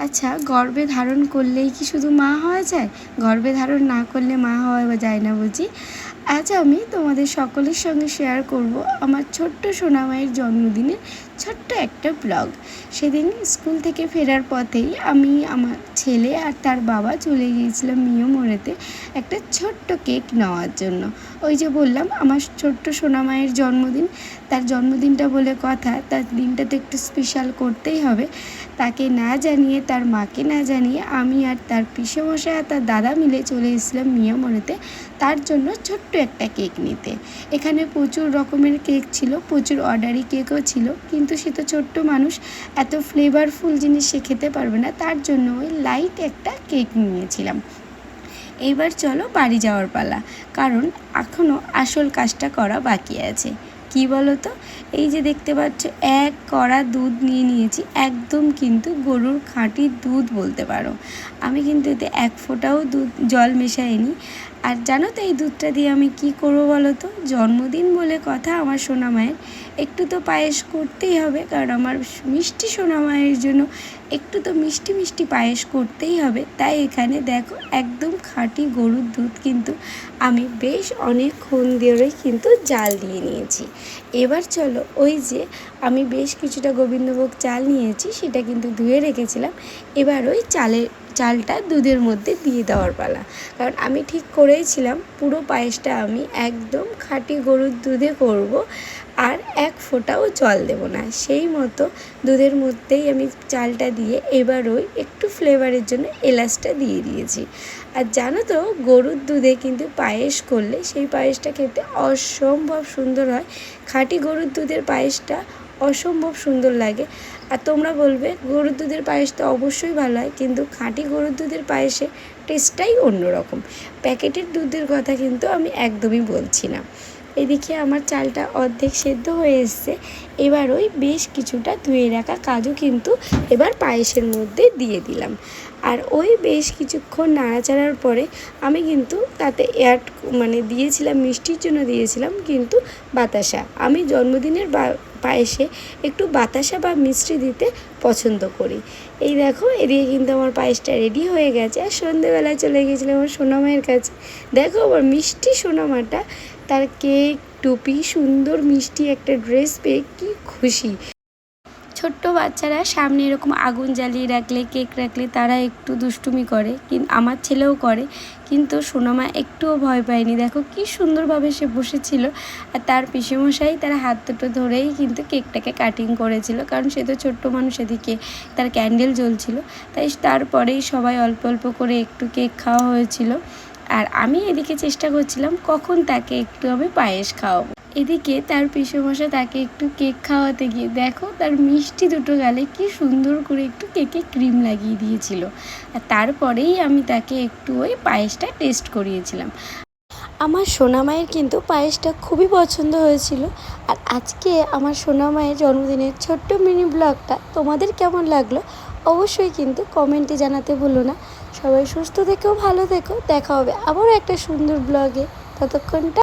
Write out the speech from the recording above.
আচ্ছা, গর্ভে ধারণ করলেই কি শুধু মা হওয়া যায়? গর্ভে ধারণ না করলে মা হওয়া যায় না বুঝি? আজ আমি তোমাদের সকলের সঙ্গে শেয়ার করব আমার ছোট্ট সোনামায়ের জন্মদিনের ছোট্ট একটা ব্লগ। সেদিন স্কুল থেকে ফেরার পথেই আমি, আমার ছেলে আর তার বাবা চলে গিয়েছিলাম মিয়মোড়েতে একটা ছোট্ট কেক নেওয়ার জন্য। ওই যে বললাম আমার ছোট্ট সোনামায়ের জন্মদিন, তার জন্মদিনটা বলে কথা, তার দিনটা তো একটু স্পেশাল করতেই হবে। তাকে না জানিয়ে, তার মাকে না জানিয়ে আমি আর তার পিসেমশাই আর তার দাদা মিলে চলে এসেছিলাম মিয়ামোড়েতে তার জন্য ছোট্ট একটা কেক নিতে। এখানে প্রচুর রকমের কেক ছিল, প্রচুর অর্ডারি কেকও ছিল, কিন্তু সে তো ছোট্ট মানুষ, এত ফ্লেভারফুল জিনিস সে খেতে পারবে না, তার জন্য ওই লাইট একটা কেক নিয়েছিলাম। এইবার চলো বাড়ি যাওয়ার পালা, কারণ এখনও আসল কাজটা করা বাকি আছে। কি বলো তো, এই যে দেখতে পাচ্ছ এক কড়া দুধ নিয়ে নিয়েছি, একদম কিন্তু গরুর খাঁটি দুধ বলতে পারো। আমি কিন্তু এতে এক ফোঁটাও জল মেশাইনি। আর জানো তো এই দুধটা দিয়ে আমি কি করবো বলো তো, জন্মদিন বলে কথা আমার সোনামায়ের, একটু তো পায়েস করতেই হবে, কারণ আমার মিষ্টি সোনামায়ের জন্য একটু তো মিষ্টি মিষ্টি পায়েস করতেই হবে। তাই এখানে দেখো একদম খাঁটি গরুর দুধ কিন্তু আমি বেশ অনেকক্ষণ ধরে কিন্তু জাল দিয়ে নিয়েছি। এবার চলো, ওই যে আমি বেশ কিছুটা গোবিন্দভোগ চাল নিয়েছি, সেটা কিন্তু ধুয়ে রেখেছিলাম। এবার ওই চালটা দুধের মধ্যে দিয়ে দেওয়ার পালা, কারণ আমি ঠিক করেইছিলাম পুরো পায়েসটা আমি একদম খাঁটি গরুর দুধে করব, আর এক ফোঁটাও জল দেব না। সেই মতো দুধের মধ্যেই আমি চালটা দিয়ে এবার ওই একটু ফ্লেভারের জন্য এলাচটা দিয়ে দিয়েছি। আর জানো তো, গরুর দুধে কিন্তু পায়েস করলে সেই পায়েসটা খেতে অসম্ভব সুন্দর হয়। খাঁটি গরুর দুধের পায়েসটা অসম্ভব সুন্দর লাগে। আর তোমরা বলবে গরুর দুধের পায়েস তো অবশ্যই ভালো হয়, কিন্তু খাঁটি গরুর দুধের পায়েসে টেস্টটাই অন্যরকম। প্যাকেটের দুধের কথা কিন্তু আমি একদমই বলছি না। এদিকে আমার চালটা অর্ধেক সেদ্ধ হয়ে এসছে। এবার ওই বেশ কিছুটা ধুয়ে রাখা কাজু কিন্তু এবার পায়েসের মধ্যে দিয়ে দিলাম। আর ওই বেশ কিছুক্ষণ নাড়াচাড়ার পরে আমি কিন্তু তাতে দিয়েছিলাম, মিষ্টির জন্য দিয়েছিলাম কিন্তু বাতাসা। আমি জন্মদিনের পায়েসে একটু বাতাসা বা মিষ্টি দিতে পছন্দ করি। এই দেখো, এদিকে কিন্তু আমার পায়েসটা রেডি হয়ে গেছে। আর সন্ধেবেলায় চলে গিয়েছিলাম আমার সোনামায়ের কাছে। দেখো আমার মিষ্টি সোনামাটা তার কেক, টুপি, সুন্দর মিষ্টি একটা ড্রেস পেয়ে কি খুশি। ছোট্ট বাচ্চারা সামনে এরকম আগুন জ্বালিয়ে রাখলে, কেক রাখলে তারা একটু দুষ্টুমি করে, কিন্তু আমার ছেলেও করে, কিন্তু সোনামা একটুও ভয় পায়নি। দেখো কি সুন্দরভাবে সে বসেছিল, আর তার পিসেমশাই তার হাত দুটো ধরেই কিন্তু কেকটাকে কাটিং করেছিল, কারণ সে তো ছোট্ট মানুষ, এদিকে তার ক্যান্ডেল জ্বলছিল। তাই তারপরেই সবাই অল্প অল্প করে একটু কেক খাওয়া হয়েছিল। আর আমি এদিকে চেষ্টা করছিলাম কখন তাকে একটু আমি পায়েস খাওয়াবো। এদিকে তার পিসেমশাই তাকে একটু কেক খাওয়াতে গিয়ে দেখো তার মিষ্টি দুটো গালে কি সুন্দর করে একটু কেকে ক্রিম লাগিয়ে দিয়েছিল। আর তারপরেই আমি তাকে একটু ওই পায়েসটা টেস্ট করিয়েছিলাম। আমার সোনামায়ের কিন্তু পায়েসটা খুবই পছন্দ হয়েছিল। আর আজকে আমার সোনামায়ের জন্মদিনের ছোট্ট মিনি ব্লগটা তোমাদের কেমন লাগলো অবশ্যই কিন্তু কমেন্টে জানাতে ভুলো না। সবাই সুস্থ থেকো, ভালো থেকো, দেখা হবে আবারও একটা সুন্দর ব্লগে। ততক্ষণটা